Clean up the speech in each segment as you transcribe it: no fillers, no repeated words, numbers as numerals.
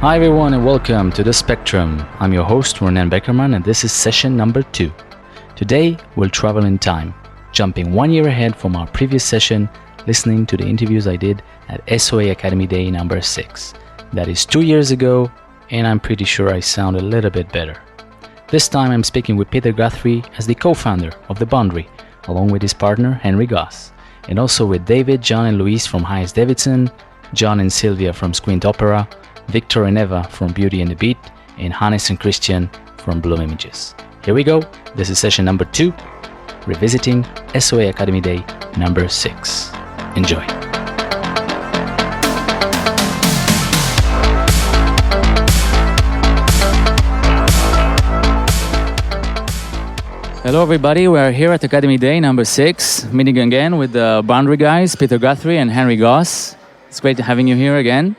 Hi everyone and welcome to the SpectRoom. I'm your host Ronan Beckerman and this is session number 2. Today we'll travel in time, jumping 1 year ahead from our previous session, listening to the interviews I did at SOA Academy Day number 6. That is 2 years ago and I'm pretty sure I sound a little bit better. This time I'm speaking with Peter Guthrie as the co-founder of The Boundary, along with his partner Henry Goss, and also with David, John and Luis from Hyas Davidson, John and Silvia from Squint Opera, Victor and Eva from Beauty and the Beat, and Johannes and Christian from Bloom Images. Here we go, this is session number 2, revisiting SOA Academy Day number 6. Enjoy. Hello everybody, we are here at Academy Day number 6, meeting again with the Boundary guys, Peter Guthrie and Henry Goss. It's great having you here again.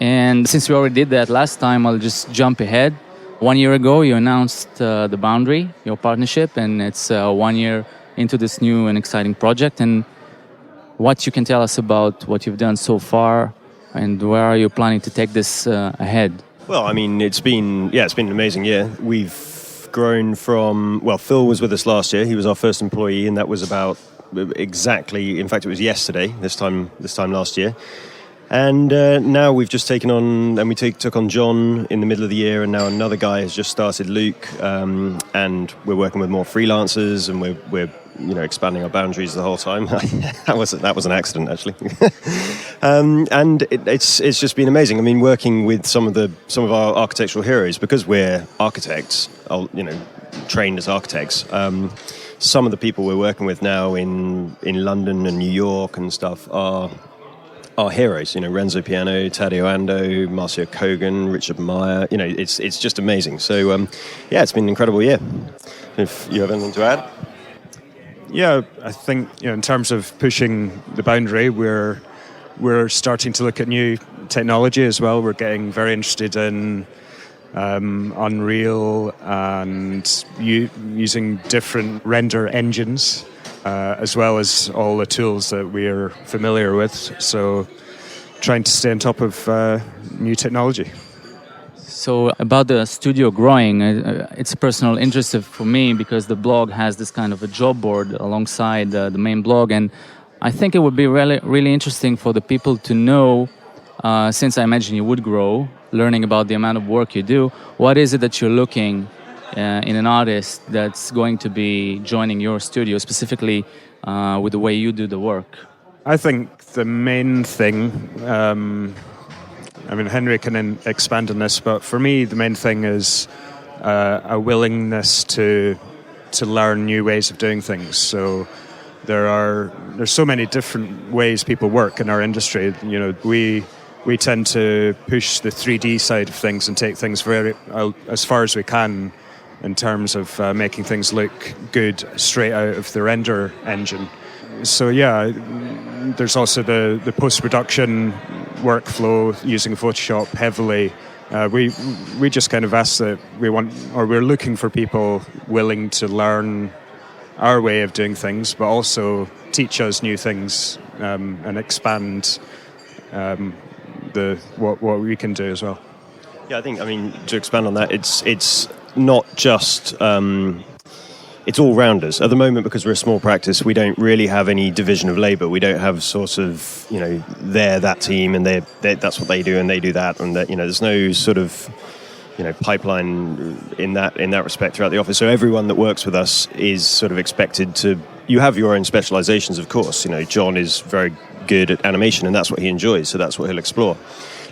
And since we already did that last time, I'll just jump ahead. 1 year ago, you announced The Boundary, your partnership, and it's 1 year into this new and exciting project. And what you can tell us about what you've done so far, and where are you planning to take this ahead? Well, I mean, it's been an amazing year. We've grown from, Phil was with us last year. He was our first employee, and that was about exactly, in fact, it was yesterday, this time last year. And now we've just taken on, and we took on John in the middle of the year, and now another guy has just started, Luke, and we're working with more freelancers, and we're expanding our boundaries the whole time. that was an accident, actually. And it's just been amazing. I mean, working with some of our architectural heroes, because we're architects, trained as architects. Some of the people we're working with now in London and New York and stuff are heroes, Renzo Piano, Taddeo Ando, Marcio Kogan, Richard Meyer. It's just amazing. So, it's been an incredible year. If you have anything to add? Yeah, I think in terms of pushing the boundary, we're starting to look at new technology as well. We're getting very interested in Unreal and using different render engines. As well as all the tools that we're familiar with. So trying to stay on top of new technology. So about the studio growing, it's a personal interest for me because the blog has this kind of a job board alongside the main blog. And I think it would be really, really interesting for the people to know, since I imagine you would grow, learning about the amount of work you do, what is it that you're looking in an artist that's going to be joining your studio, specifically with the way you do the work? I think the main thing, Henry can expand on this, but for me the main thing is a willingness to learn new ways of doing things. So there's so many different ways people work in our industry. We tend to push the 3D side of things and take things very as far as we can in terms of making things look good straight out of the render engine. So there's also the post-production workflow using Photoshop heavily. We just kind of ask that we're looking for people willing to learn our way of doing things, but also teach us new things and expand what we can do as well. Yeah, I think, to expand on that, it's not just, it's all rounders. At the moment, because we're a small practice, we don't really have any division of labour. We don't have sort of, they're that team and that's what they do and they do that. And that, there's no sort of, pipeline in that respect throughout the office. So everyone that works with us is sort of expected to, you have your own specialisations, of course. John is very good at animation and that's what he enjoys. So that's what he'll explore.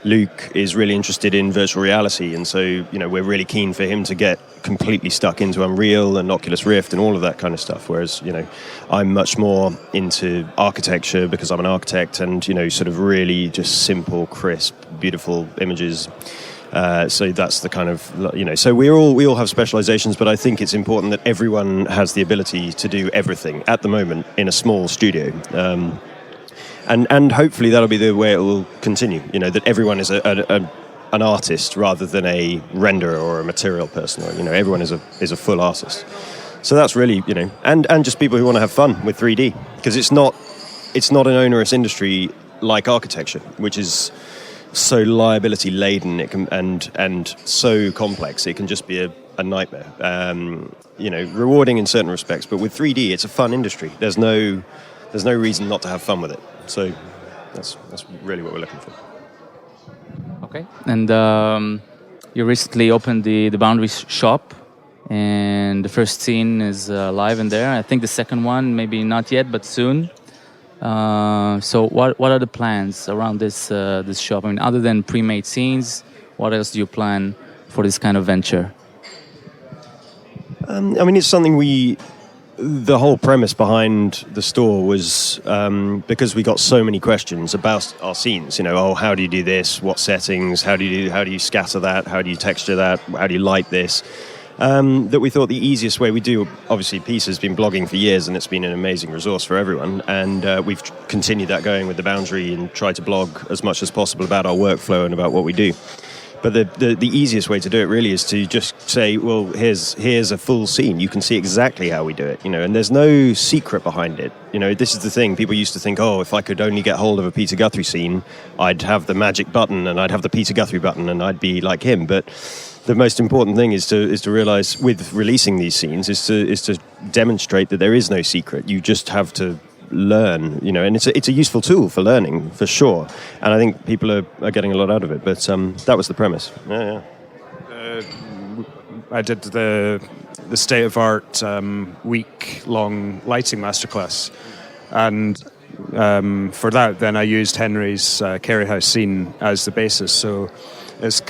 Luke is really interested in virtual reality, and so we're really keen for him to get completely stuck into Unreal and Oculus Rift and all of that kind of stuff. Whereas I'm much more into architecture because I'm an architect, and sort of really just simple, crisp, beautiful images. So that's the kind of So we all have specializations, but I think it's important that everyone has the ability to do everything at the moment in a small studio. And hopefully that'll be the way it will continue, that everyone is an artist rather than a renderer or a material person, or, everyone is a full artist. So that's really, and just people who want to have fun with 3D, because it's not an onerous industry like architecture, which is so liability laden and so complex, it can just be a nightmare. Rewarding in certain respects, but with 3D, it's a fun industry. There's no reason not to have fun with it. So that's really what we're looking for. Okay. And you recently opened the Boundary shop, and the first scene is live in there. I think the second one, maybe not yet, but soon. So what are the plans around this shop? I mean, other than pre-made scenes, what else do you plan for this kind of venture? It's something the whole premise behind the store was because we got so many questions about our scenes. How do you do this? What settings? How do you scatter that? How do you texture that? How do you light this? That we thought the easiest way we do. Obviously, Peace has been blogging for years, and it's been an amazing resource for everyone. And we've continued that going with the Boundary and tried to blog as much as possible about our workflow and about what we do. But the easiest way to do it really is to just say, well, here's a full scene. You can see exactly how we do it, and there's no secret behind it. This is the thing. People used to think, if I could only get hold of a Peter Guthrie scene, I'd have the magic button and I'd have the Peter Guthrie button and I'd be like him. But the most important thing is to realize with releasing these scenes is to demonstrate that there is no secret. You just have to learn, and it's a useful tool for learning for sure, and I think people are getting a lot out of it. But that was the premise. I did the state of art week-long lighting masterclass, and for that then I used Henry's Carey House scene as the basis. So it's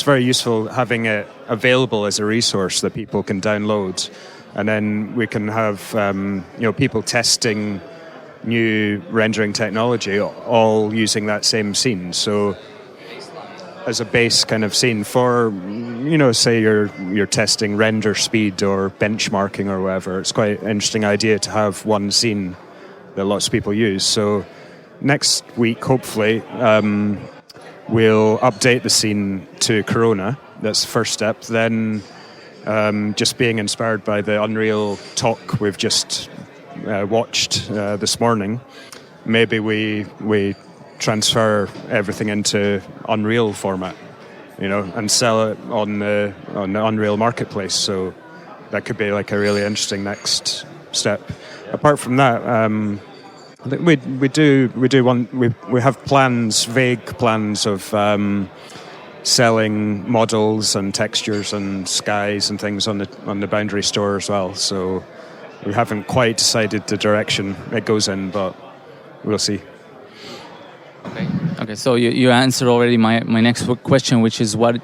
very useful having it available as a resource that people can download, and then we can have people testing new rendering technology, all using that same scene. So as a base kind of scene for, say you're testing render speed or benchmarking or whatever, it's quite an interesting idea to have one scene that lots of people use. So next week, hopefully, we'll update the scene to Corona. That's the first step. Then just being inspired by the Unreal talk we've just watched this morning, maybe we transfer everything into Unreal format, and sell it on the Unreal marketplace. So that could be like a really interesting next step. Apart from that, I think we have plans, vague plans of selling models and textures and skies and things on the Boundary store as well. So we haven't quite decided the direction it goes in, but we'll see. Okay. So you answered already my next question, which is what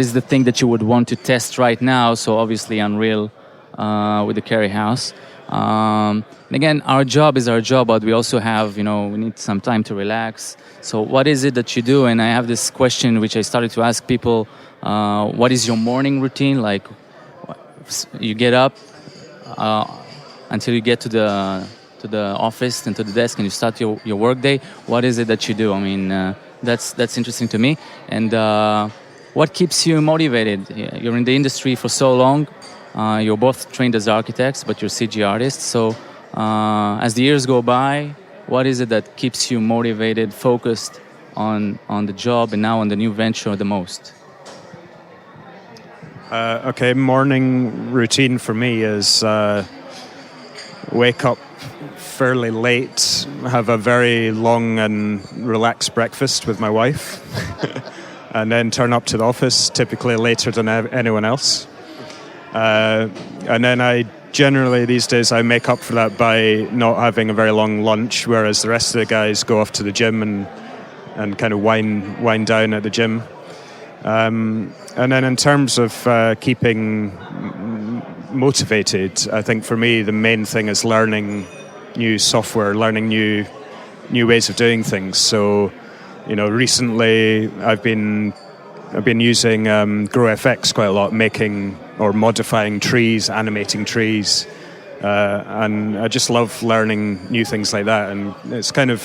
is the thing that you would want to test right now? So obviously Unreal with the Carey House. And again, our job is our job, but we also have, we need some time to relax. So what is it that you do? And I have this question which I started to ask people, what is your morning routine? Like, you get up until you get to the office and to the desk and you start your work day. What is it that you do? I mean, that's interesting to me. And what keeps you motivated? You're in the industry for so long. You're both trained as architects, but you're CG artists. So as the years go by, what is it that keeps you motivated, focused on the job and now on the new venture the most? Morning routine for me is wake up fairly late, have a very long and relaxed breakfast with my wife, and then turn up to the office, typically later than anyone else. And then I generally, these days, I make up for that by not having a very long lunch, whereas the rest of the guys go off to the gym and kind of wind down at the gym. And then in terms of keeping motivated, I think for me the main thing is learning new software, learning new ways of doing things. So, recently I've been using GrowFX quite a lot, making or modifying trees, animating trees, and I just love learning new things like that. And it's kind of,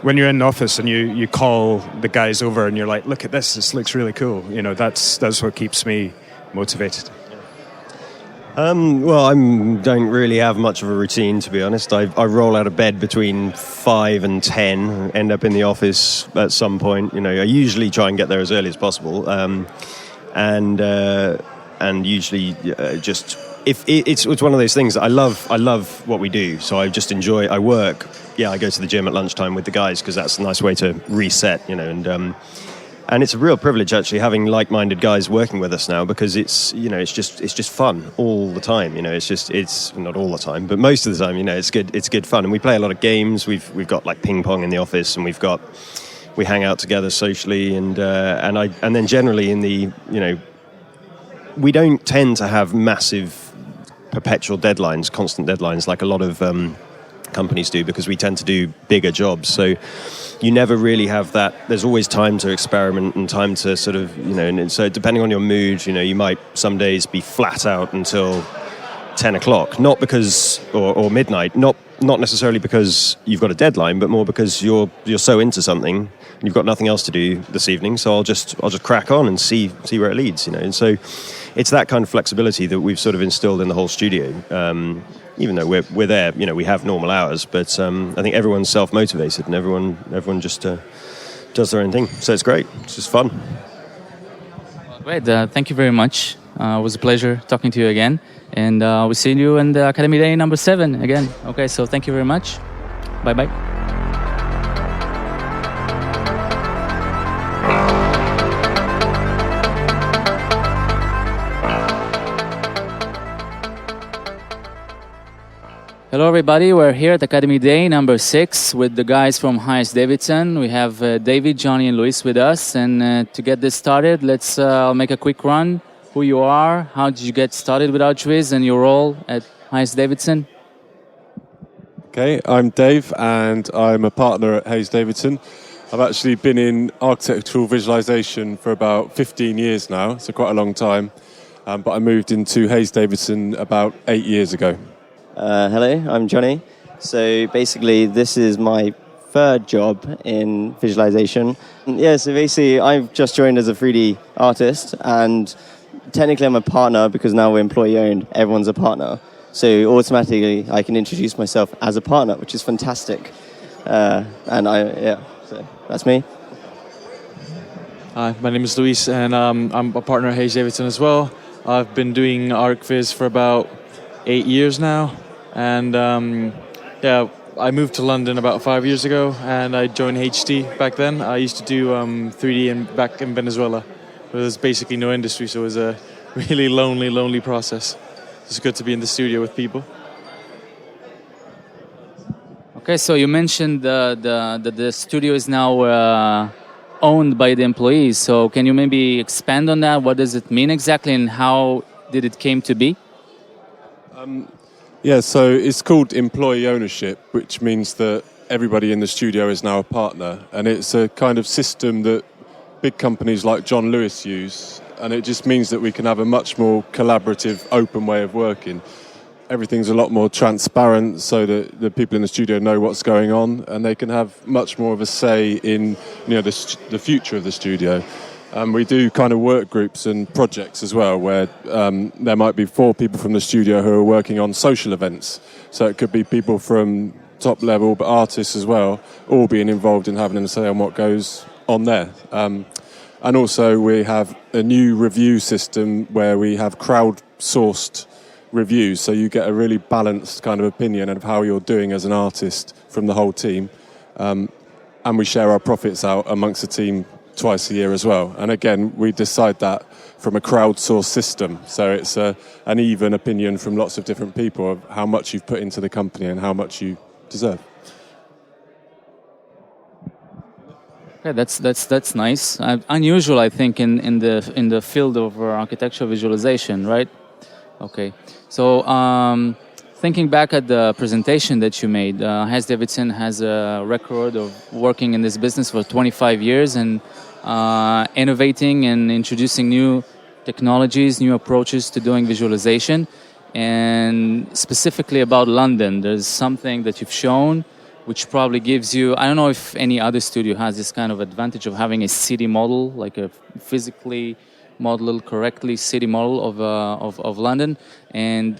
when you're in the office and you call the guys over and you're like, look at this looks really cool. That's what keeps me motivated. Well, I don't really have much of a routine, to be honest. I roll out of bed between 5 and 10, end up in the office at some point. I usually try and get there as early as possible, and usually just if it's one of those things that I love what we do. So I just enjoy. I work. Yeah, I go to the gym at lunchtime with the guys because that's a nice way to reset. And it's a real privilege actually having like-minded guys working with us now, because it's just fun all the time. It's not all the time, but most of the time, it's good fun. And we play a lot of games. We've got like ping pong in the office, and we hang out together socially, and then generally in the we don't tend to have massive perpetual deadlines, constant deadlines like a lot of companies do, because we tend to do bigger jobs. So you never really have that. There's always time to experiment and time to sort of, and so depending on your mood, you might some days be flat out until 10 o'clock, not because, or midnight, not necessarily because you've got a deadline, but more because you're so into something and you've got nothing else to do this evening. So I'll just crack on and see where it leads, And so it's that kind of flexibility that we've sort of instilled in the whole studio. Even though we're there, we have normal hours, but I think everyone's self-motivated and everyone just does their own thing. So it's great. It's just fun. Well, great. Thank you very much. It was a pleasure talking to you again. And we'll see you in the Academy Day number 7 again. Okay, so thank you very much. Bye-bye. Hello everybody, we're here at Academy Day number 6 with the guys from Hyas Davidson. We have David, Johnny and Luis with us, and to get this started, let's make a quick run. Who you are, how did you get started with Archviz, and your role at Hyas Davidson? Okay, I'm Dave and I'm a partner at Hyas Davidson. I've actually been in architectural visualization for about 15 years now, so quite a long time, but I moved into Hyas Davidson about 8 years ago. Hello, I'm Johnny. So basically, this is my third job in visualization. Yeah, so basically, I've just joined as a 3D artist, and technically I'm a partner because now we're employee-owned. Everyone's a partner. So automatically, I can introduce myself as a partner, which is fantastic. So that's me. Hi, my name is Luis, and I'm a partner at Hyas Davidson as well. I've been doing ArcViz for about 8 years now. And I moved to London about 5 years ago, and I joined HT back then. I used to do 3D back in Venezuela. But there's basically no industry, so it was a really lonely process. It's good to be in the studio with people. Okay, so you mentioned the studio is now owned by the employees. So can you maybe expand on that? What does it mean exactly, and how did it came to be? Yeah, so it's called employee ownership, which means that everybody in the studio is now a partner. And it's a kind of system that big companies like John Lewis use. And it just means that we can have a much more collaborative, open way of working. Everything's a lot more transparent so that the people in the studio know what's going on, and they can have much more of a say in the future of the studio. We do kind of work groups and projects as well, where there might be 4 people from the studio who are working on social events. So it could be people from top level, but artists as well, all being involved in having a say on what goes on there. And also we have a new review system where we have crowd-sourced reviews. So you get a really balanced kind of opinion of how you're doing as an artist from the whole team. And we share our profits out amongst the team twice a year as well. And again, we decide that from a crowdsourced system. So it's an even opinion from lots of different people of how much you've put into the company and how much you deserve. Okay, that's nice. Unusual, I think, in the field of architectural visualization, right? Okay. So thinking back at the presentation that you made, Hyas Davidson has a record of working in this business for 25 years and innovating and introducing new technologies, new approaches to doing visualization. And specifically about London, there's something that you've shown which probably gives you, I don't know if any other studio has this kind of advantage of having a city model, like a physically model correctly city model of London, and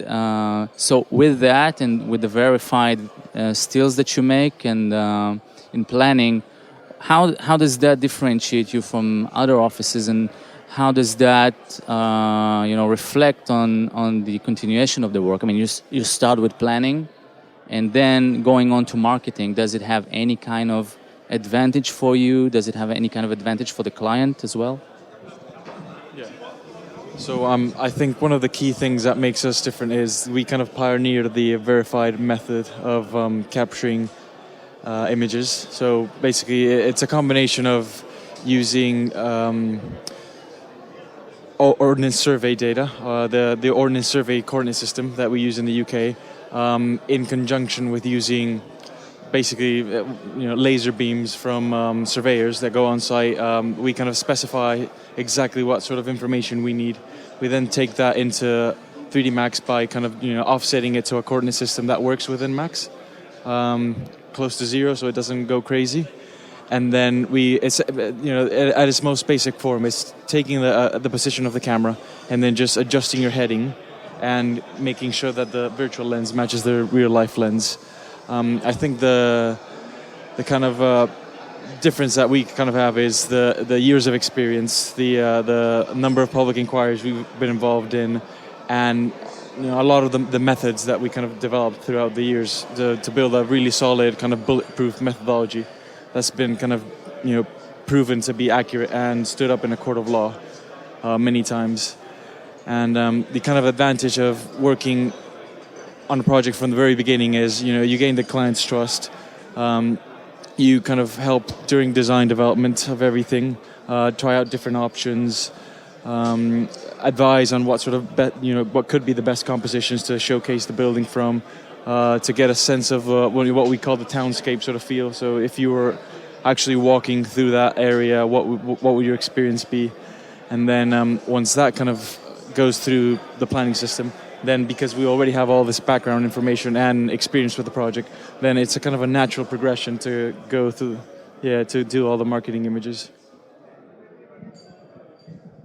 so with that and with the verified stills that you make and in planning, how does that differentiate you from other offices, and how does that reflect on the continuation of the work? I mean, you start with planning and then going on to marketing. Does it have any kind of advantage for you? Does it have any kind of advantage for the client as well? Yeah. So I think one of the key things that makes us different is we kind of pioneered the verified method of capturing images. So basically, it's a combination of using Ordnance Survey data, the Ordnance Survey coordinate system that we use in the UK, in conjunction with using basically laser beams from surveyors that go on site. We kind of specify exactly what sort of information we need. We then take that into 3D Max by kind of offsetting it to a coordinate system that works within Max, close to zero, so it doesn't go crazy. And then it's at its most basic form, it's taking the position of the camera and then just adjusting your heading and making sure that the virtual lens matches the real life lens. I think the kind of difference that we kind of have is the years of experience, the number of public inquiries we've been involved in, and a lot of the methods that we kind of developed throughout the years to build a really solid kind of bulletproof methodology that's been kind of proven to be accurate and stood up in a court of law many times. And the kind of advantage of working on a project from the very beginning is you gain the client's trust. You kind of help during design development of everything, try out different options, advise on what sort of what could be the best compositions to showcase the building from, to get a sense of what we call the townscape sort of feel. So if you were actually walking through that area, what would your experience be? And then once that kind of goes through the planning system, then because we already have all this background information and experience with the project, then it's a kind of a natural progression to go through, to do all the marketing images.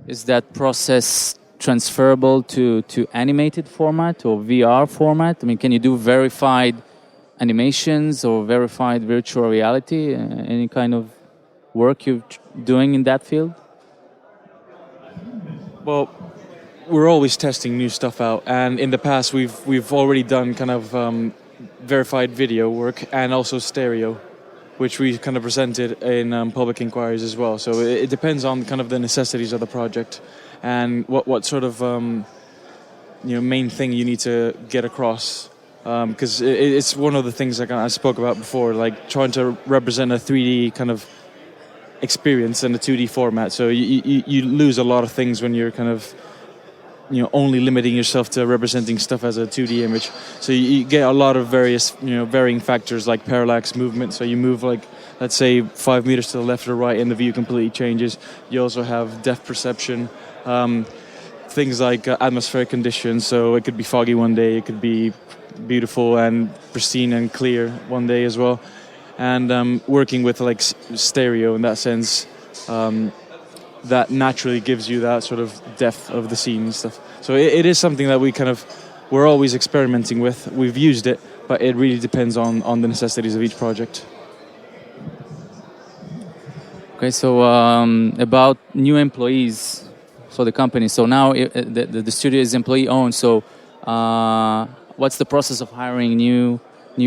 Is that process transferable to animated format or VR format? I mean, can you do verified animations or verified virtual reality? Any kind of work you're doing in that field? Well, we're always testing new stuff out, and in the past we've already done kind of verified video work and also stereo, which we kind of presented in public inquiries as well. So it depends on kind of the necessities of the project and what sort of main thing you need to get across, because it's one of the things like I spoke about before, like trying to represent a 3D kind of experience in a 2D format. So you lose a lot of things when you're kind of only limiting yourself to representing stuff as a 2D image. So you get a lot of various varying factors like parallax movement. So you move like, let's say 5 meters to the left or right and the view completely changes. You also have depth perception, things like atmospheric conditions. So it could be foggy one day, it could be beautiful and pristine and clear one day as well. And working with like stereo in that sense, that naturally gives you that sort of depth of the scene and stuff. So it is something that we're always experimenting with. We've used it, but it really depends on the necessities of each project. Okay, so about new employees for the company. So now the studio is employee-owned. So what's the process of hiring new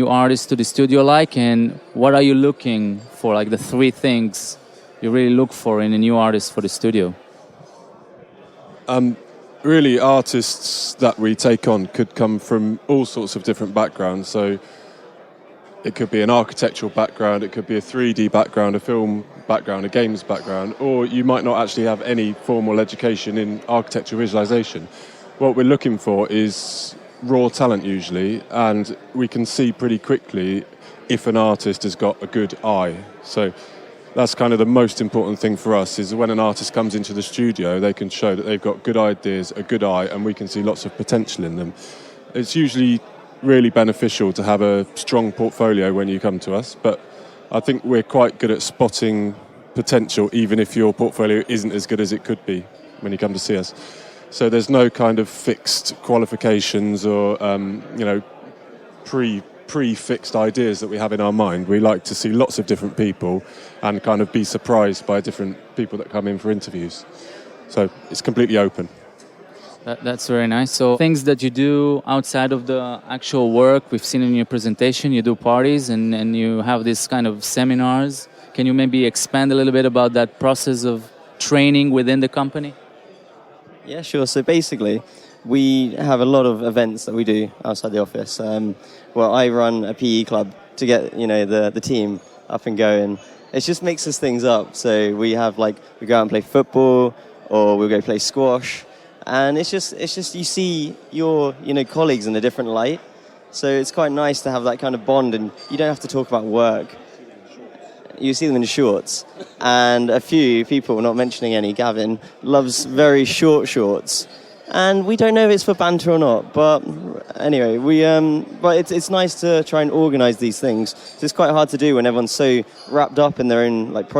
artists to the studio like, and what are you looking for, like the 3 things you really look for in a new artist for the studio? Really, artists that we take on could come from all sorts of different backgrounds. So it could be an architectural background, it could be a 3D background, a film background, a games background, or you might not actually have any formal education in architecture visualization. What we're looking for is raw talent usually, and we can see pretty quickly if an artist has got a good eye. So that's kind of the most important thing for us, is when an artist comes into the studio, they can show that they've got good ideas, a good eye, and we can see lots of potential in them. It's usually really beneficial to have a strong portfolio when you come to us, but I think we're quite good at spotting potential even if your portfolio isn't as good as it could be. when you come to see us. So there's no kind of fixed qualifications or pre-fixed ideas that we have in our mind. We like to see lots of different people and kind of be surprised by different people that come in for interviews. So it's completely open. That's very nice. So things that you do outside of the actual work, we've seen in your presentation, you do parties and you have this kind of seminars. Can you maybe expand a little bit about that process of training within the company? Yeah, sure. So basically, we have a lot of events that we do outside the office. Well, I run a PE club to get the team up and going. It just mixes things up. So we have we go out and play football, or we'll go play squash, and it's just you see your colleagues in a different light. So it's quite nice to have that kind of bond, and you don't have to talk about work. You see them in shorts, and a few people, not mentioning any, Gavin, loves very short shorts. And we don't know if it's for banter or not, but anyway, but it's nice to try and organise these things. It's quite hard to do when everyone's so wrapped up in their own like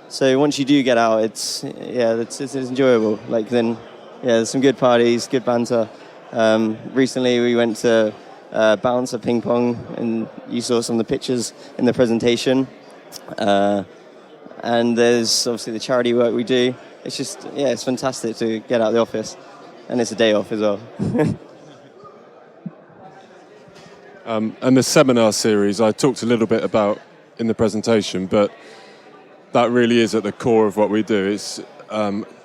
So once you do get out, it's enjoyable. There's some good parties, good banter. Recently we went to bounce a ping pong, and you saw some of the pictures in the presentation. And there's obviously the charity work we do. It's just, it's fantastic to get out of the office. And it's a day off as well. And the seminar series I talked a little bit about in the presentation, but that really is at the core of what we do. It's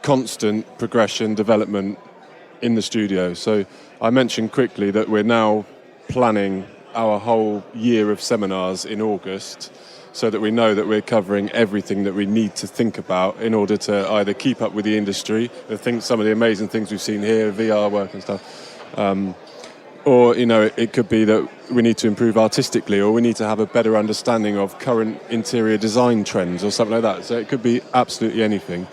constant progression, development in the studio. So I mentioned quickly that we're now planning our whole year of seminars in August, so that we know that we're covering everything that we need to think about in order to either keep up with the industry, some of the amazing things we've seen here, VR work and stuff, or it could be that we need to improve artistically, or we need to have a better understanding of current interior design trends or something like that. So it could be absolutely anything.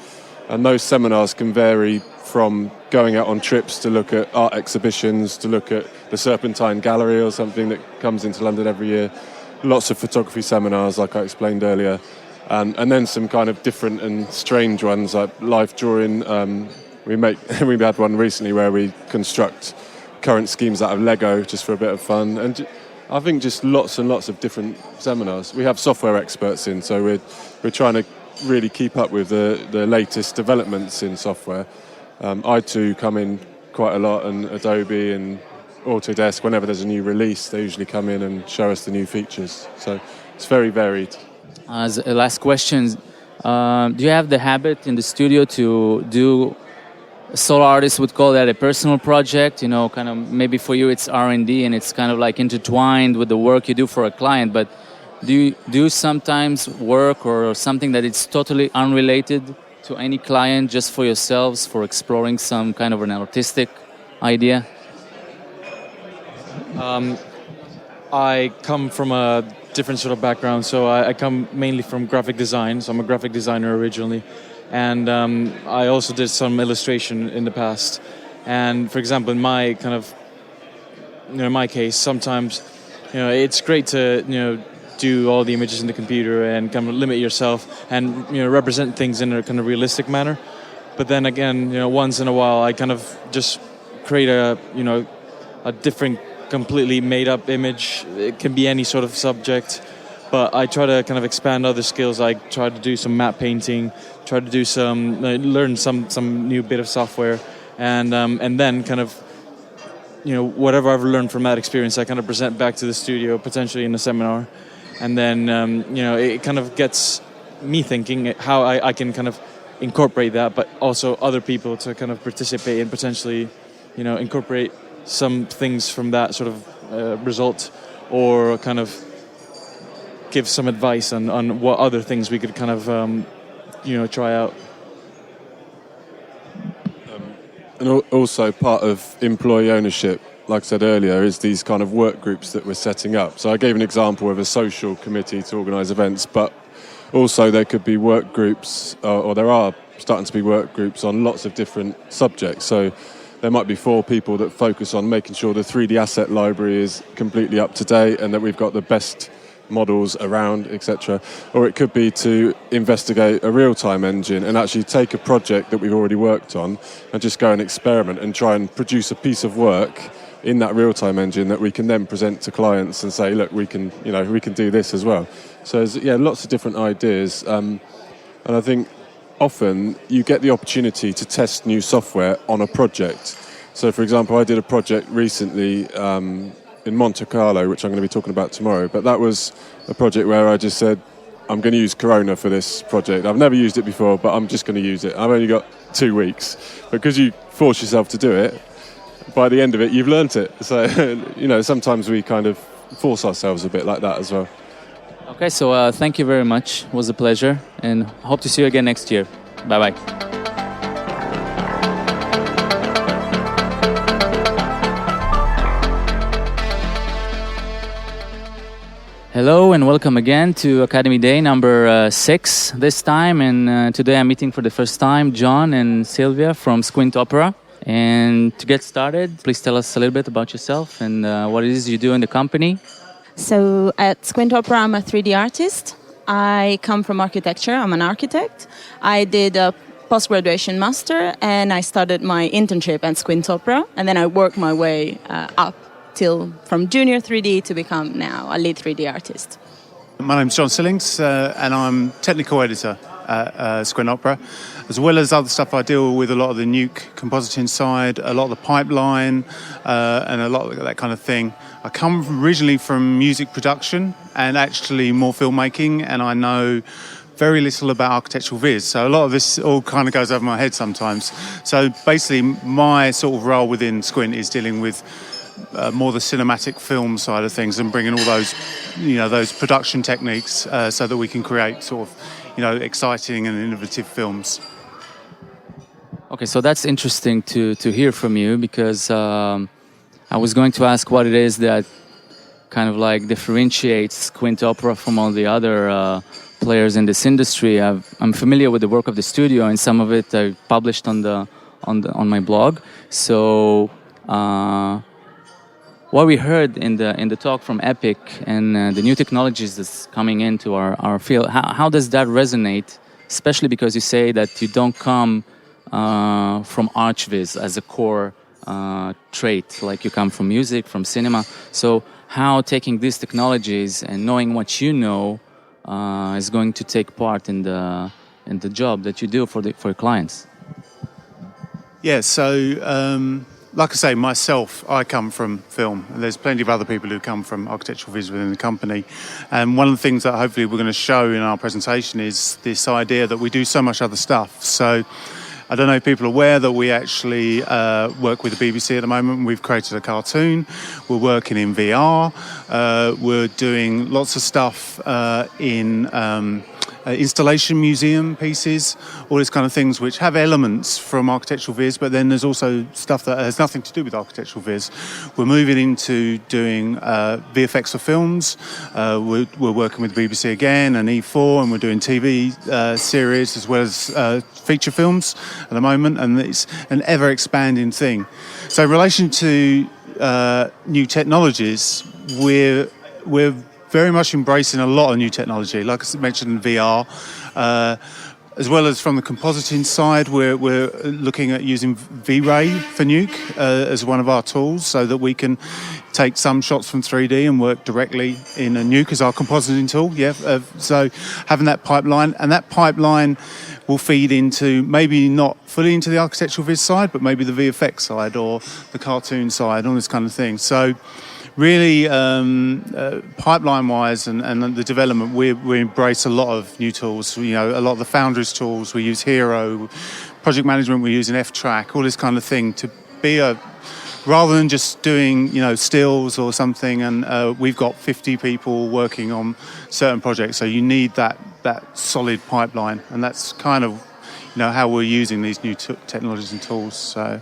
And those seminars can vary from going out on trips to look at art exhibitions, to look at the Serpentine Gallery or something that comes into London every year. Lots of photography seminars, like I explained earlier, and then some kind of different and strange ones, like life drawing. We had one recently where we construct current schemes out of Lego just for a bit of fun, and I think just lots and lots of different seminars. We have software experts in, so we're trying to really keep up with the latest developments in software. I too come in quite a lot, and Adobe and Autodesk, whenever there's a new release, they usually come in and show us the new features. So it's very varied. As a last question, do you have the habit in the studio to do, solo artists would call that a personal project, kind of maybe for you it's R&D and it's kind of like intertwined with the work you do for a client, but do you do sometimes work or something that it's totally unrelated to any client, just for yourselves, for exploring some kind of an artistic idea? I come from a different sort of background, so I come mainly from graphic design, so I'm a graphic designer originally, and I also did some illustration in the past. And for example, in my kind of, in my case, sometimes, it's great to, do all the images in the computer and kind of limit yourself and, represent things in a kind of realistic manner. But then again, once in a while, I kind of just create a different, completely made up image. It can be any sort of subject, but I try to kind of expand other skills. I try to do some map painting, try to do learn some new bit of software, and then kind of, whatever I've learned from that experience, I kind of present back to the studio, potentially in a seminar, and then it kind of gets me thinking how I can kind of incorporate that, but also other people to kind of participate and potentially, incorporate some things from that sort of result, or kind of give some advice on what other things we could kind of try out. And also part of employee ownership, like I said earlier, is these kind of work groups that we're setting up. So I gave an example of a social committee to organise events, but also there could be work groups, or there are starting to be work groups on lots of different subjects. So there might be 4 people that focus on making sure the 3D asset library is completely up to date and that we've got the best models around, etc. Or it could be to investigate a real-time engine and actually take a project that we've already worked on and just go and experiment and try and produce a piece of work in that real-time engine that we can then present to clients and say, look, we can do this as well. So there's, lots of different ideas, and I think often you get the opportunity to test new software on a project. So, for example, I did a project recently in Monte Carlo, which I'm going to be talking about tomorrow, but that was a project where I just said, I'm going to use Corona for this project. I've never used it before, but I'm just going to use it. I've only got 2 weeks. Because you force yourself to do it, by the end of it, you've learnt it. So, sometimes we kind of force ourselves a bit like that as well. Okay, so thank you very much. It was a pleasure, and hope to see you again next year. Bye-bye. Hello and welcome again to Academy Day number 6 this time, and today I'm meeting for the first time John and Silvia from Squint Opera. And to get started, please tell us a little bit about yourself and what it is you do in the company. So at Squint Opera, I'm a 3D artist. I come from architecture. I'm an architect. I did a post-graduation master, and I started my internship at Squint Opera, and then I worked my way up till from junior 3D to become now a lead 3D artist. My name's John Sellings, and I'm technical editor at Squint Opera. As well as other stuff, I deal with a lot of the nuke compositing side, a lot of the pipeline, and a lot of that kind of thing. I come originally from music production and actually more filmmaking, and I know very little about architectural viz. So a lot of this all kind of goes over my head sometimes. So basically, my sort of role within Squint is dealing with more the cinematic film side of things and bringing all those, those production techniques so that we can create sort of, exciting and innovative films. Okay, so that's interesting to hear from you, because I was going to ask what it is that kind of like differentiates Squint Opera from all the other players in this industry. I'm familiar with the work of the studio, and some of it I published on my blog. So what we heard in the talk from Epic and the new technologies that's coming into our field, how does that resonate? Especially because you say that you don't come from ArchViz as a core trait, like you come from music, from cinema. So how taking these technologies and knowing what you know is going to take part in the job that you do for your clients? Yeah, so like I say, myself, I come from film. There's plenty of other people who come from architectural viz within the company. And one of the things that hopefully we're going to show in our presentation is this idea that we do so much other stuff. So I don't know if people are aware that we actually work with the BBC at the moment. We've created a cartoon. We're working in VR. We're doing lots of stuff in installation museum pieces, all these kind of things which have elements from architectural viz, but then there's also stuff that has nothing to do with architectural viz. We're moving into doing VFX for films. We're working with the BBC again and E4, and we're doing TV series as well as feature films at the moment, and it's an ever-expanding thing. So in relation to new technologies, we're very much embracing a lot of new technology, like I mentioned in VR, as well as from the compositing side. We're looking at using V-Ray for Nuke as one of our tools, so that we can take some shots from 3D and work directly in a Nuke as our compositing tool. So having that pipeline, and that pipeline will feed into, maybe not fully into the architectural viz side, but maybe the VFX side or the cartoon side, all this kind of thing. So really, pipeline-wise and the development, we embrace a lot of new tools. A lot of the Foundry's tools. We use Hero, project management. We use an F-Track, all this kind of thing to be rather than just doing stills or something. And we've got 50 people working on certain projects, so you need that solid pipeline, and that's kind of how we're using these new technologies and tools. So,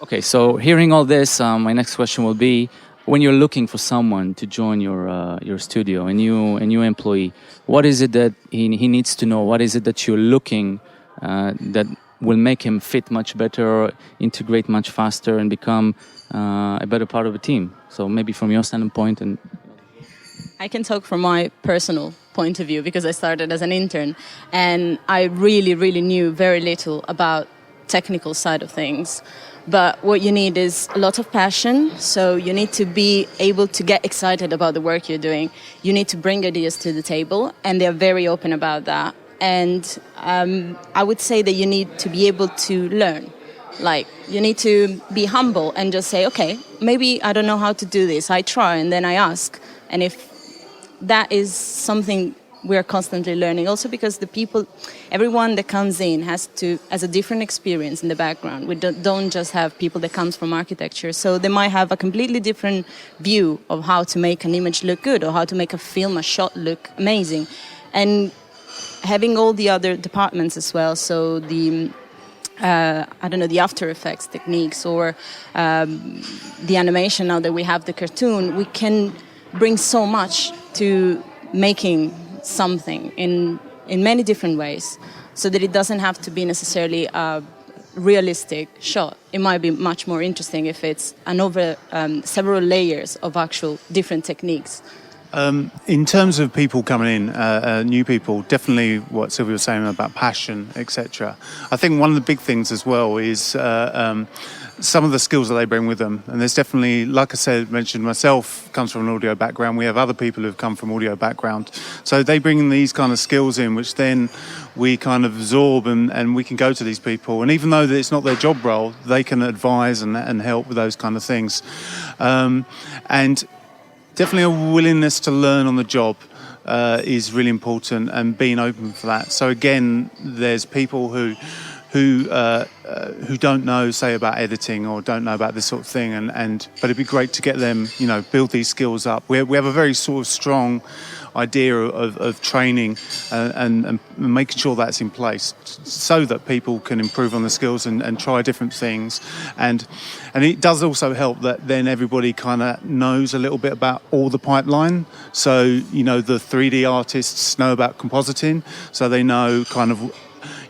okay, so hearing all this, my next question will be: when you're looking for someone to join your studio, a new employee, what is it that he needs to know? What is it that you're looking that will make him fit much better, integrate much faster, and become a better part of a team? So maybe from your standpoint. I can talk from my personal point of view because I started as an intern and I really, really knew very little about technical side of things. But what you need is a lot of passion. So you need to be able to get excited about the work you're doing. You need to bring ideas to the table, and they're very open about that. And I would say that you need to be able to learn. Like, you need to be humble and just say, okay, maybe I don't know how to do this. I try and then I ask. And if that is something we're constantly learning, also because everyone that comes in has a different experience in the background. We don't just have people that comes from architecture, so they might have a completely different view of how to make an image look good or how to make a shot look amazing. And having all the other departments as well, so the the After Effects techniques or the animation, now that we have the cartoon, we can bring so much to making something in many different ways, so that it doesn't have to be necessarily a realistic shot. It might be much more interesting if it's over several layers of actual different techniques. In terms of people coming in, new people, definitely what Sylvia was saying about passion, etc. I think one of the big things as well is some of the skills that they bring with them. And there's definitely, like I said, mentioned myself, comes from an audio background. We have other people who've come from audio background. So they bring these kind of skills in, which then we kind of absorb and we can go to these people. And even though it's not their job role, they can advise and help with those kind of things. And definitely a willingness to learn on the job is really important, and being open for that. So again, there's people who don't know, say, about editing or don't know about this sort of thing, but it'd be great to get them, build these skills up. We have a very sort of strong idea of training and making sure that's in place so that people can improve on the skills and try different things. And it does also help that then everybody kind of knows a little bit about all the pipeline. So, the 3D artists know about compositing, so they know kind of,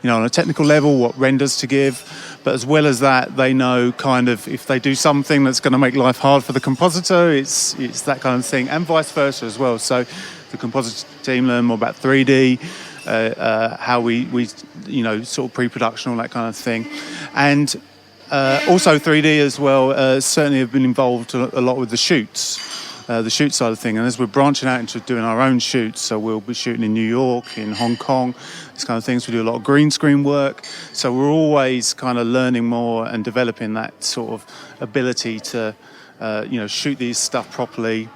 on a technical level, what renders to give. But as well as that, they know kind of if they do something that's going to make life hard for the compositor, it's that kind of thing, and vice versa as well. So the compositor team learn more about 3D, how we sort of pre-production, all that kind of thing. And also 3D as well, certainly have been involved a lot with the shoots. The shoot side of thing, and as we're branching out into doing our own shoots, so we'll be shooting in New York, in Hong Kong, these kind of things. We do a lot of green screen work, so we're always kind of learning more and developing that sort of ability to shoot these stuff properly,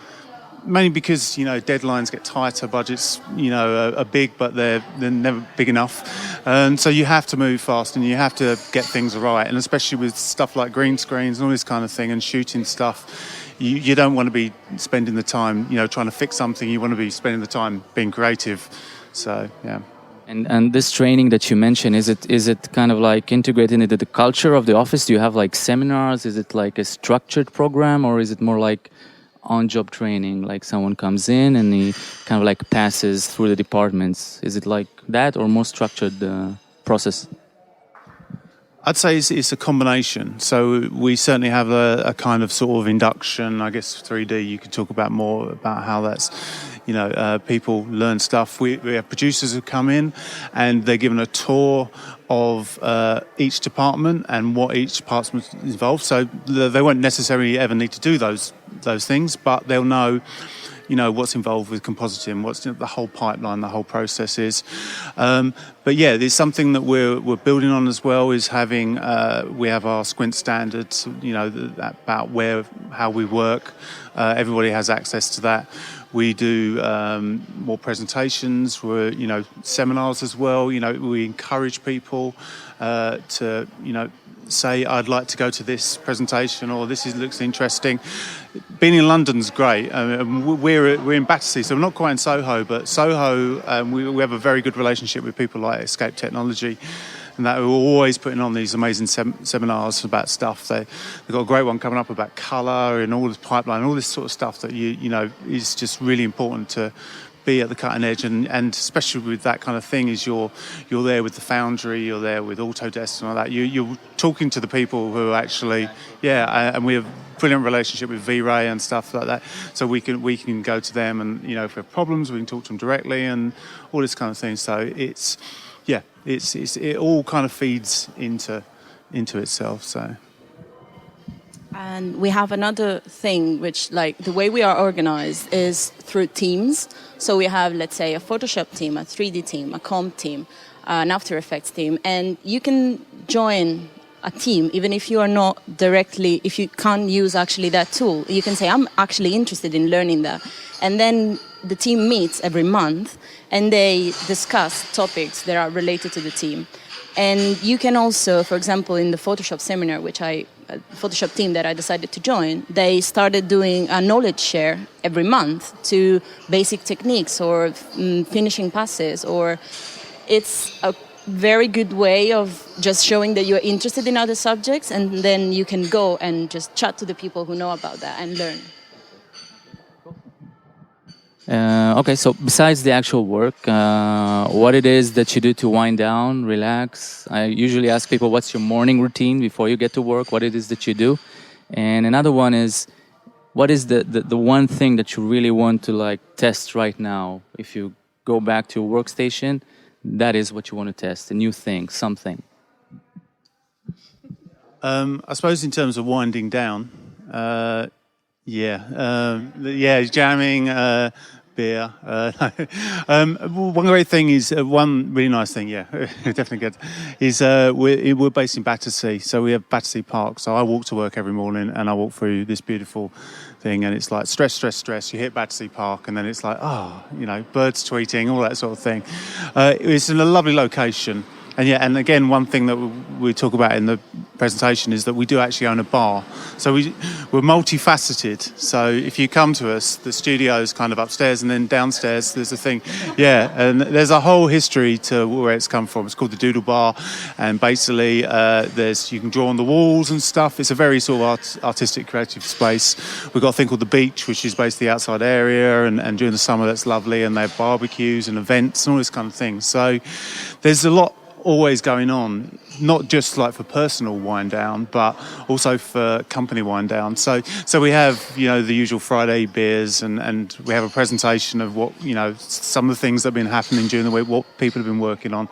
mainly because deadlines get tighter, budgets are big, but they're never big enough, and so you have to move fast and you have to get things right. And especially with stuff like green screens and all this kind of thing and shooting stuff, you don't want to be spending the time, trying to fix something. You want to be spending the time being creative. So, yeah. And this training that you mentioned, is it kind of like integrated into the culture of the office? Do you have like seminars? Is it like a structured program, or is it more like on-job training? Like someone comes in and he kind of like passes through the departments. Is it like that, or more structured process? I'd say it's a combination. So we certainly have a kind of sort of induction. I guess 3D, you could talk about more about how that's, people learn stuff. We have producers who come in and they're given a tour of each department and what each department is involved. So they won't necessarily ever need to do those things, but they'll know what's involved with compositing, what's the whole pipeline, the whole process is. But yeah, there's something that we're building on as well, is having, we have our Squint standards, about how we work. Everybody has access to that. We do more presentations, we're, seminars as well. We encourage people to, say, I'd like to go to this presentation, or looks interesting. Being in London's great. We're in Battersea, so we're not quite in Soho, but Soho, we have a very good relationship with people like Escape Technology, and that we're always putting on these amazing seminars about stuff. They've got a great one coming up about colour and all this pipeline, all this sort of stuff that is just really important to be at the cutting edge, and especially with that kind of thing, is you're there with the foundry, you're there with Autodesk and all that. You're talking to the people who are actually, and we have a brilliant relationship with V-Ray and stuff like that. So we can go to them, and if we have problems, we can talk to them directly and all this kind of thing. So it all kind of feeds into itself. So. And we have another thing, which, like, the way we are organized is through teams. So we have, let's say, a Photoshop team, a 3D team, a comp team, an After Effects team. And you can join a team even if you are not directly, if you can't use actually that tool. You can say, I'm actually interested in learning that. And then the team meets every month and they discuss topics that are related to the team. And you can also, for example, in the Photoshop seminar, Photoshop team that I decided to join, they started doing a knowledge share every month to basic techniques or finishing passes. Or it's a very good way of just showing that you're interested in other subjects, and then you can go and just chat to the people who know about that and learn. Okay, so besides the actual work, what it is that you do to wind down, relax? I usually ask people, what's your morning routine before you get to work? What it is that you do? And another one is, what is the one thing that you really want to test right now? If you go back to your workstation, that is what you want to test, a new thing, something. I suppose in terms of winding down, jamming, beer. One great thing is, one really nice thing, definitely good, is we're based in Battersea, so we have Battersea Park. So I walk to work every morning and I walk through this beautiful thing, and it's like stress. You hit Battersea Park and then it's like, birds tweeting, all that sort of thing. It's in a lovely location. And again, one thing that we talk about in the presentation is that we do actually own a bar. So we're multifaceted. So if you come to us, the studio is kind of upstairs, and then downstairs there's a thing. And there's a whole history to where it's come from. It's called the Doodle Bar, and basically you can draw on the walls and stuff. It's a very sort of artistic, creative space. We've got a thing called the Beach, which is basically the outside area, and during the summer that's lovely, and they have barbecues and events and all this kind of thing. So there's a lot always going on, not just for personal wind down, but also for company wind down. So we have the usual Friday beers, and we have a presentation of what some of the things that have been happening during the week, what people have been working on,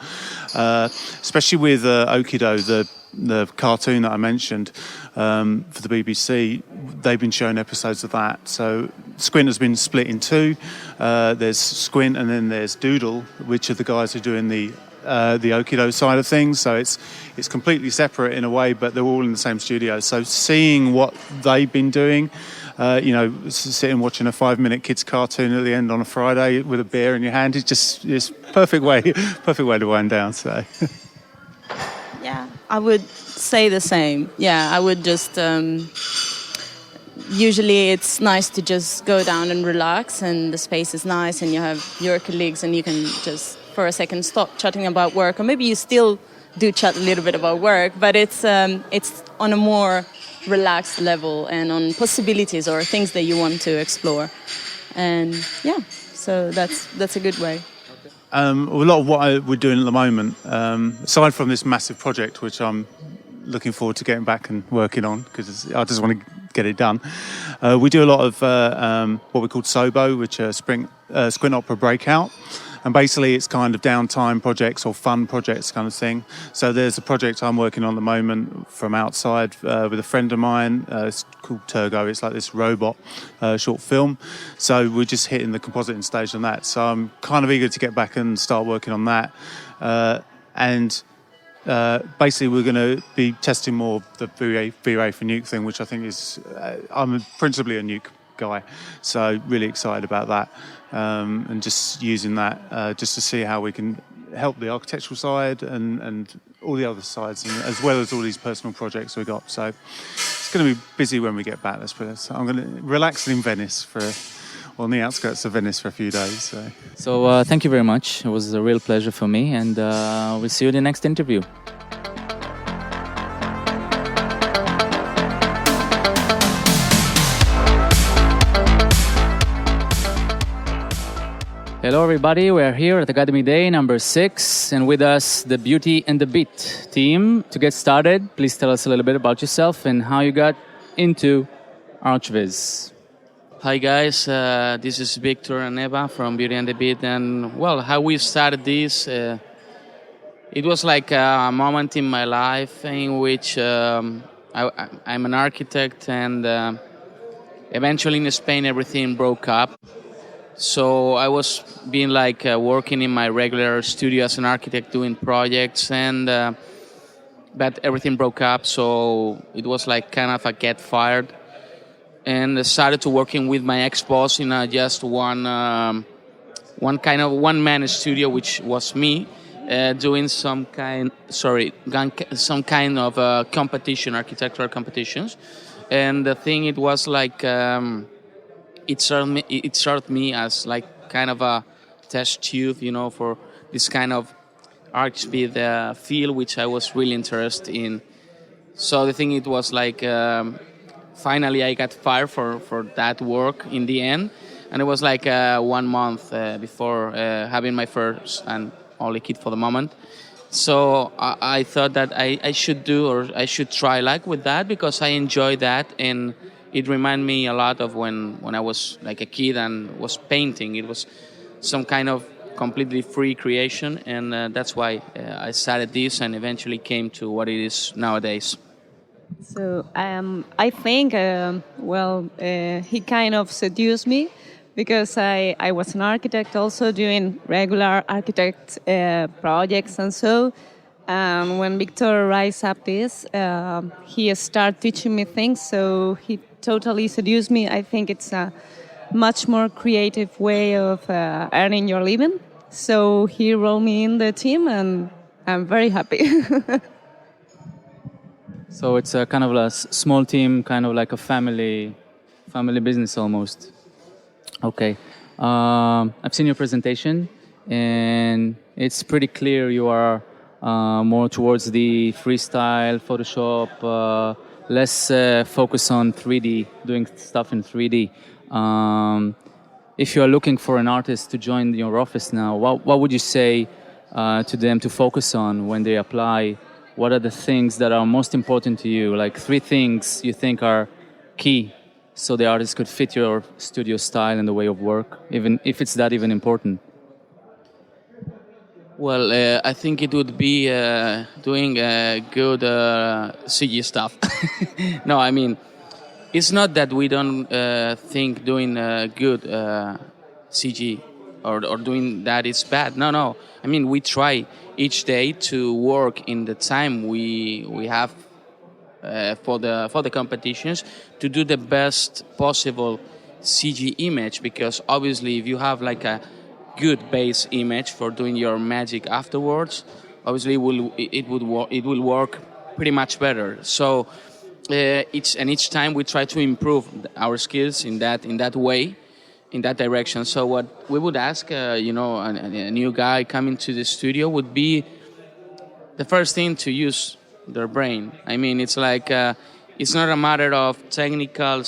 especially with Okido, the cartoon that I mentioned for the BBC. They've been showing episodes of that. So Squint has been split in two. There's Squint and then there's Doodle, which are the guys who are doing the Okido side of things. So it's completely separate in a way, but they're all in the same studio. So seeing what they've been doing, sitting watching a 5-minute kids cartoon at the end on a Friday with a beer in your hand, it's perfect way to wind down. So yeah, I would say the same. Yeah, I would just usually it's nice to just go down and relax, and the space is nice, and you have your colleagues, and you can just for a second stop chatting about work, or maybe you still do chat a little bit about work, but it's on a more relaxed level and on possibilities or things that you want to explore. And so that's a good way. A lot of what we're doing at the moment, aside from this massive project, which I'm looking forward to getting back and working on, because I just want to get it done, we do a lot of what we call SOBO, which are Squint Opera Breakout. And basically it's kind of downtime projects or fun projects kind of thing. So there's a project I'm working on at the moment from outside with a friend of mine. It's called Turgo. It's like this robot short film. So we're just hitting the compositing stage on that. So I'm kind of eager to get back and start working on that. Basically we're going to be testing more of the V-Ray for Nuke thing, which I think is... I'm principally a Nuke guy, so really excited about that. And just using that just to see how we can help the architectural side and all the other sides, and as well as all these personal projects we've got. So it's going to be busy when we get back. Let's put it. So I'm going to relax in Venice on the outskirts of Venice for a few days. So thank you very much. It was a real pleasure for me, and we'll see you in the next interview. Hello, everybody. We're here at Academy Day number 6, and with us, the Beauty and the Beat team. To get started, please tell us a little bit about yourself and how you got into ArchViz. Hi, guys. This is Victor and Eva from Beauty and the Beat. And, well, how we started this, it was like a moment in my life in which I'm an architect, and eventually in Spain everything broke up. So I was being like working in my regular studio as an architect doing projects, and but everything broke up. So it was like kind of a get fired, and I started to working with my ex-boss in just one kind of one-man studio, which was me, doing some kind of competition, architectural competitions. And the thing, it was like. It served me as like kind of a test tube, for this kind of ArchViz field, which I was really interested in. So the thing, it was like finally I got fired for that work in the end, and it was like 1 month before having my first and only kid for the moment. So I thought that I should do, or I should try like with that, because I enjoy that, and it reminded me a lot of when I was like a kid and was painting. It was some kind of completely free creation, and that's why I started this and eventually came to what it is nowadays. So I think, he kind of seduced me, because I was an architect also doing regular architect projects and so. And when Victor raised up this, he started teaching me things, so he totally seduced me. I think it's a much more creative way of earning your living. So he rolled me in the team, and I'm very happy. So it's a kind of a small team, kind of like a family business almost. Okay. I've seen your presentation, and it's pretty clear you are more towards the freestyle, Photoshop, less focus on 3D, doing stuff in 3D. If you are looking for an artist to join your office now, what would you say to them to focus on when they apply? What are the things that are most important to you? Like 3 things you think are key so the artist could fit your studio style and the way of work, even if it's that even important. Well, I think it would be doing good CG stuff. No, I mean, it's not that we don't think doing good CG or doing that is bad. No. I mean, we try each day to work in the time we have for the competitions to do the best possible CG image, because obviously if you have like a good base image for doing your magic afterwards, obviously it will work pretty much better. So each time we try to improve our skills in that way, in that direction. So what we would ask, a new guy coming to the studio would be the first thing to use their brain. I mean, it's like it's not a matter of technical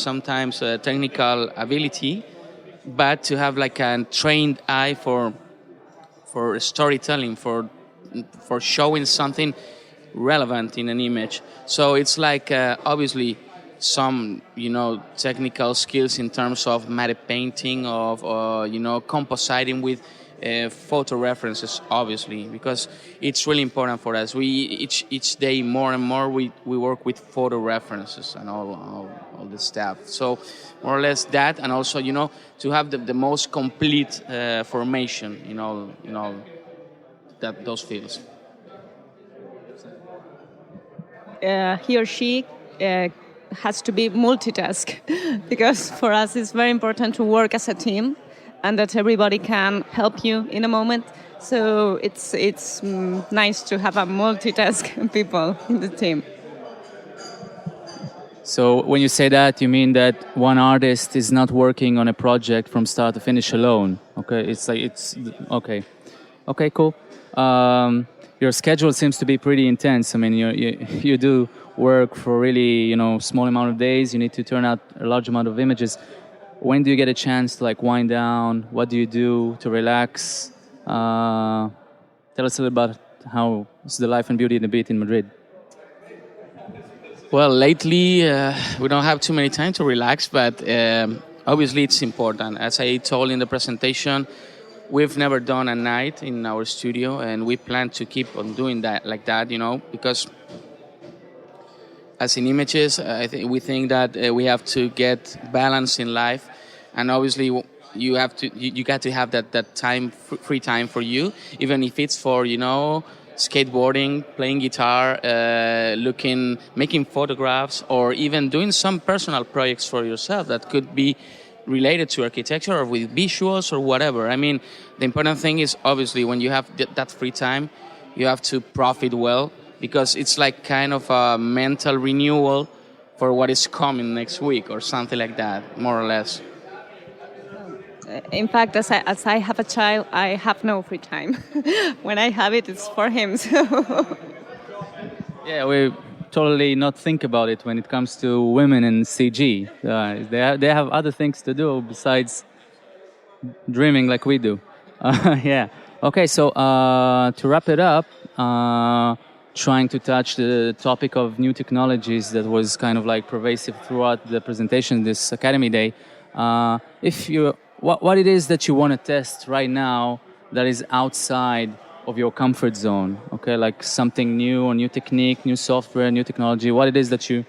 ability, but to have like a trained eye for storytelling, for showing something relevant in an image. So it's like obviously some technical skills in terms of matte painting, of compositing with photo references, obviously, because it's really important for us. We each day more and more we work with photo references and all the stuff. So more or less that, and also to have the most complete formation in all those fields. He or she has to be multitask, because for us it's very important to work as a team, and that everybody can help you in a moment. So it's nice to have a multitask people in the team. So when you say that, you mean that one artist is not working on a project from start to finish alone. Okay, okay. Okay, cool. Your schedule seems to be pretty intense. I mean, you do work for really small amount of days. You need to turn out a large amount of images. when do you get a chance to like wind down? What do you do to relax? Tell us a little about how is the life and beauty in the beat in Madrid. Well, lately we don't have too many time to relax, but obviously it's important. As I told in the presentation, we've never done a night in our studio, and we plan to keep on doing that like that, because as in images, we think that we have to get balance in life, and obviously you got to have that time, free time for you, even if it's for skateboarding, playing guitar, making photographs, or even doing some personal projects for yourself that could be related to architecture or with visuals or whatever. I mean, the important thing is obviously when you have that free time, you have to profit well, because it's like kind of a mental renewal for what is coming next week or something like that, more or less. In fact, as I have a child, I have no free time. When I have it, it's for him. So. Yeah, we totally not think about it when it comes to women in CG. They have other things to do besides dreaming like we do. Yeah. Okay, so to wrap it up, trying to touch the topic of new technologies that was kind of like pervasive throughout the presentation this Academy Day. What it is that you want to test right now that is outside of your comfort zone, okay, like something new or new technique, new software, new technology, what it is that you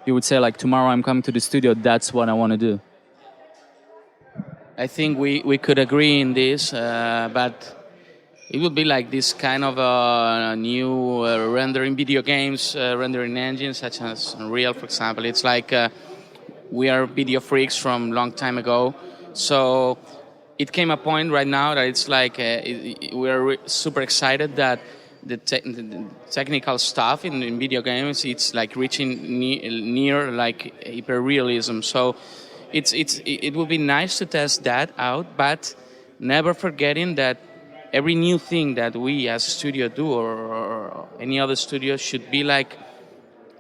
would say, like, tomorrow I'm coming to the studio, that's what I want to do? I think we could agree in this, but it would be like this kind of new rendering video games, rendering engines such as Unreal, for example. It's like we are video freaks from long time ago. So it came a point right now that it's like we're super excited that the technical stuff in video games, it's like reaching near like hyperrealism. So it would be nice to test that out, but never forgetting that every new thing that we as a studio do or any other studio should be like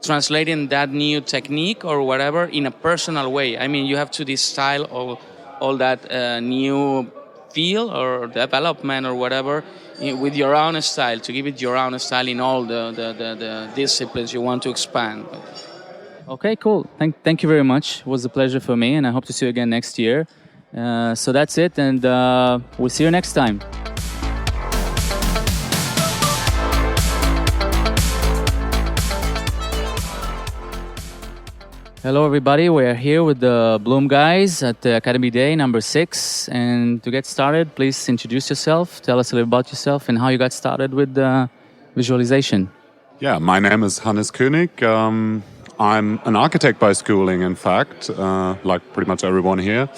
translating that new technique or whatever in a personal way. I mean, you have to distill all that new feel or development or whatever with your own style, to give it your own style in all the disciplines you want to expand. Okay, cool. Thank you very much. It was a pleasure for me, and I hope to see you again next year. So that's it, and we'll see you next time. Hello everybody, we are here with the Bloom guys at the Academy Day number 6, and to get started, please introduce yourself, tell us a little about yourself and how you got started with visualization. Yeah, my name is Hannes König. I'm an architect by schooling, in fact, like pretty much everyone here,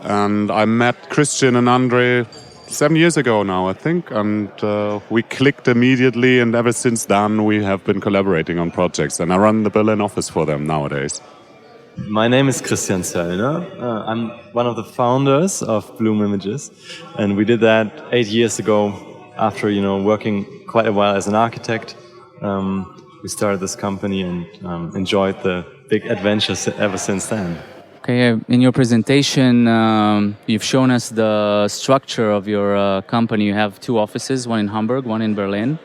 and I met Christian and Andre 7 years ago now, I think, and we clicked immediately, and ever since then we have been collaborating on projects, and I run the Berlin office for them nowadays. My name is Christian Zöllner. I'm one of the founders of Bloom Images, and we did that 8 years ago after, working quite a while as an architect. We started this company and enjoyed the big adventures ever since then. Okay, in your presentation, you've shown us the structure of your company. You have 2 offices, one in Hamburg, one in Berlin,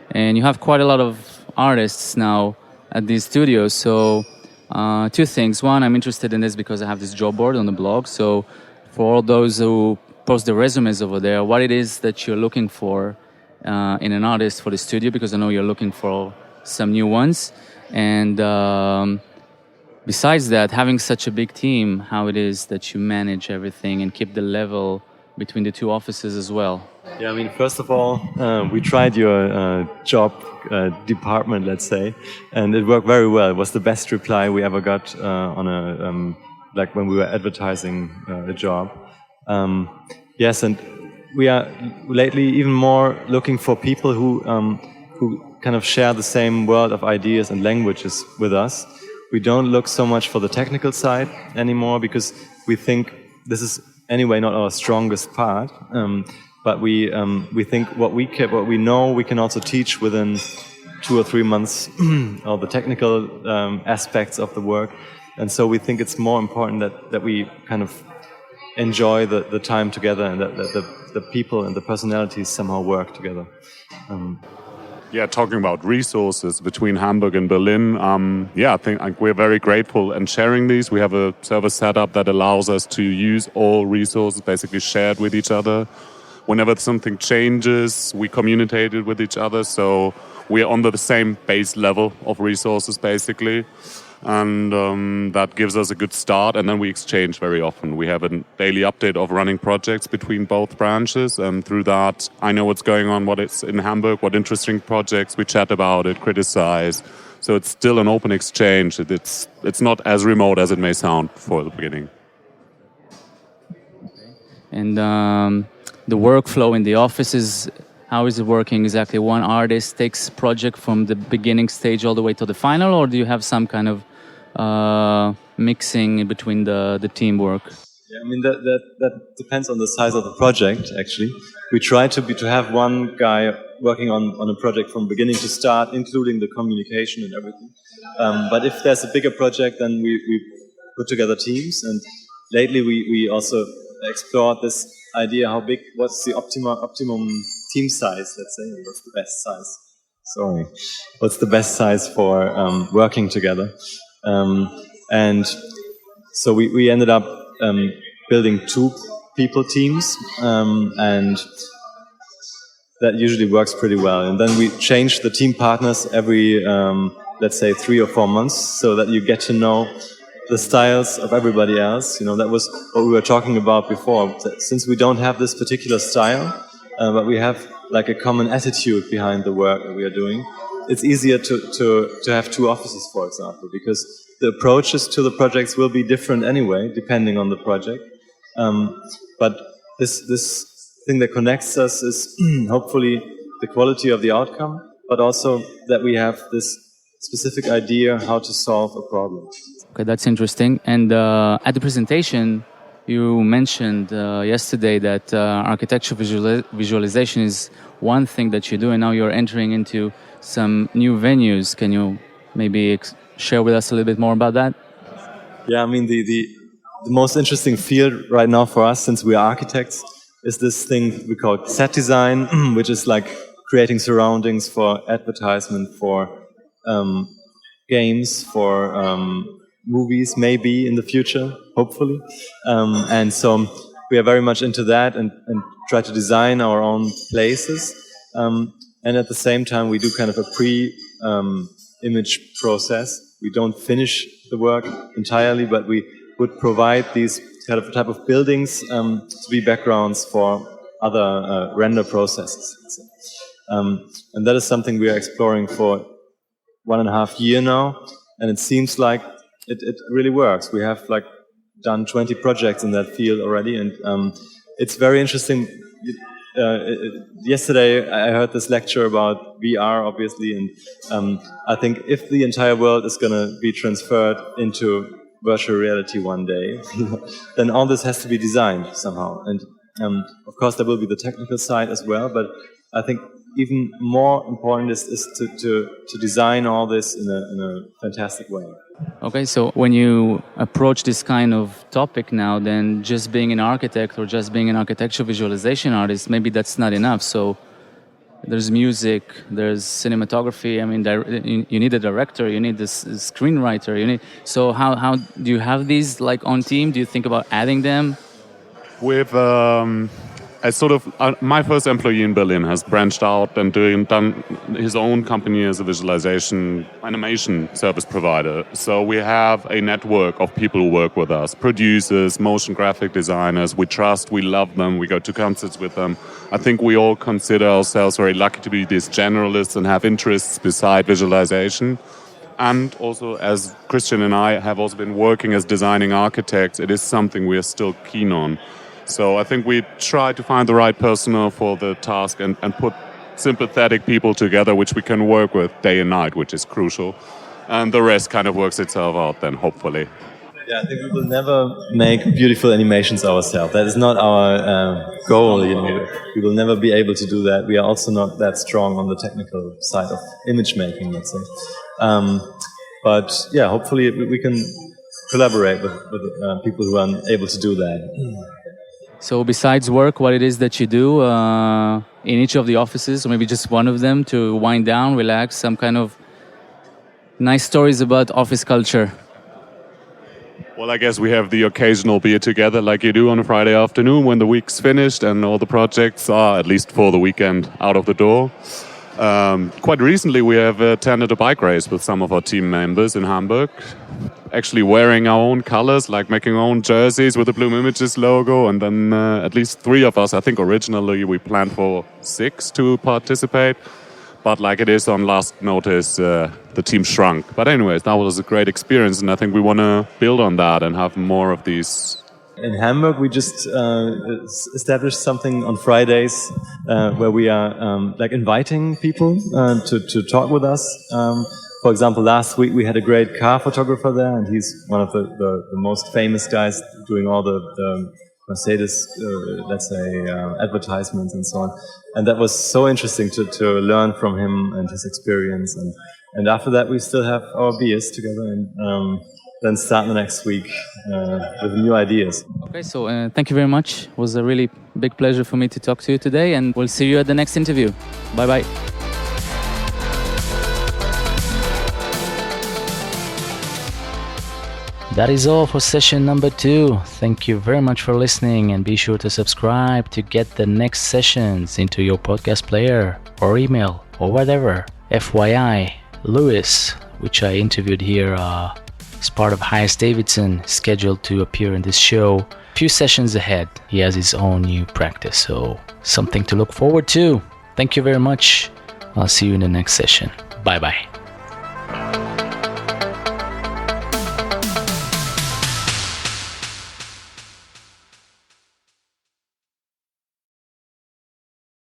and you have quite a lot of artists now at these studios. So 2 things. One, I'm interested in this because I have this job board on the blog. So for all those who post their resumes over there, what it is that you're looking for in an artist for the studio, because I know you're looking for some new ones. And besides that, having such a big team, how it is that you manage everything and keep the level between the 2 offices as well. Yeah, I mean, first of all, we tried your job department, let's say, and it worked very well. It was the best reply we ever got on a like when we were advertising a job. Yes, and we are lately even more looking for people who kind of share the same world of ideas and languages with us. We don't look so much for the technical side anymore because we think this is anyway not our strongest part. But we think what we know we can also teach within 2 or 3 months all the technical aspects of the work, and so we think it's more important that we kind of enjoy the time together, and that the people and the personalities somehow work together. Yeah, talking about resources between Hamburg and Berlin, I think we're very grateful and sharing these. We have a service setup that allows us to use all resources basically shared with each other. Whenever something changes, we communicate it with each other, so we're on the same base level of resources basically. And that gives us a good start, and then we exchange very often. We have a daily update of running projects between both branches, and through that I know what's going on, what is in Hamburg, what interesting projects, we chat about it, criticize. So it's still an open exchange. It's not as remote as it may sound for the beginning. And the workflow in the offices, how is it working exactly? One artist takes project from the beginning stage all the way to the final, or do you have some kind of mixing in between the teamwork? Yeah, I mean that depends on the size of the project. Actually, we try to have one guy working on a project from beginning to start, including the communication and everything. But if there's a bigger project, then we put together teams. And lately, we also explored this idea: what's the optimum team size? Let's say, what's the best size? What's the best size for working together? And so we ended up building 2 people teams, and that usually works pretty well. And then we change the team partners every, let's say, 3 or 4 months, so that you get to know the styles of everybody else. You know, that was what we were talking about before. Since we don't have this particular style, but we have like a common attitude behind the work that we are doing, it's easier to have 2 offices, for example, because the approaches to the projects will be different anyway, depending on the project. But this thing that connects us is hopefully the quality of the outcome, but also that we have this specific idea how to solve a problem. Okay, that's interesting. And at the presentation, you mentioned yesterday that architecture visualization is one thing that you do, and now you're entering into some new venues. Can you maybe share with us a little bit more about that? Yeah, I mean, the most interesting field right now for us, since we are architects, is this thing we call set design, which is like creating surroundings for advertisement, for games, for movies, maybe in the future, hopefully. And so we are very much into that and try to design our own places. And at the same time, we do kind of a pre-image process. We don't finish the work entirely, but we would provide these type of buildings to be backgrounds for other render processes. And that is something we are exploring for 1.5 years now, and it seems like it really works. We have like done 20 projects in that field already, and it's very interesting. Yesterday I heard this lecture about VR, obviously, and I think if the entire world is going to be transferred into virtual reality one day, then all this has to be designed somehow. And of course there will be the technical side as well, but I think even more important is to design all this in a fantastic way. Okay, so when you approach this kind of topic now, then just being an architect or just being an architecture visualization artist, maybe that's not enough. So there's music, there's cinematography. I mean, you need a director, you need this screenwriter. So how do you have these like on team? Do you think about adding them? With my first employee in Berlin has branched out and done his own company as a visualization animation service provider. So we have a network of people who work with us, producers, motion graphic designers. We trust, we love them, we go to concerts with them. I think we all consider ourselves very lucky to be these generalists and have interests beside visualization. And also, as Christian and I have also been working as designing architects, it is something we are still keen on. So I think we try to find the right personnel for the task and put sympathetic people together, which we can work with day and night, which is crucial. And the rest kind of works itself out then, hopefully. Yeah, I think we will never make beautiful animations ourselves. That is not our goal. We will never be able to do that. We are also not that strong on the technical side of image making, let's say. But yeah, hopefully we can collaborate with people who are able to do that. So besides work, what it is that you do in each of the offices, or maybe just one of them, to wind down, relax, some kind of nice stories about office culture? Well, I guess we have the occasional beer together like you do on a Friday afternoon when the week's finished and all the projects are, at least for the weekend, out of the door. Quite recently we have attended a bike race with some of our team members in Hamburg, actually wearing our own colors, like making our own jerseys with the Bloom Images logo, and then at least 3 of us, I think originally we planned for 6 to participate, but like it is on last notice, the team shrunk. But anyways, that was a great experience, and I think we want to build on that and have more of these. In Hamburg, we just established something on Fridays where we are like inviting people to talk with us. For example, last week we had a great car photographer there, and he's one of the most famous guys doing all the Mercedes, let's say, advertisements and so on. And that was so interesting to learn from him and his experience. And after that, we still have our beers together and then start the next week with new ideas. Okay, so thank you very much. It was a really big pleasure for me to talk to you today, and we'll see you at the next interview. Bye-bye. That is all for session number 2. Thank you very much for listening, and be sure to subscribe to get the next sessions into your podcast player or email or whatever. FYI, Luis, which I interviewed here, is part of Hyas Davidson, scheduled to appear in this show. A few sessions ahead, he has his own new practice, so something to look forward to. Thank you very much. I'll see you in the next session. Bye-bye.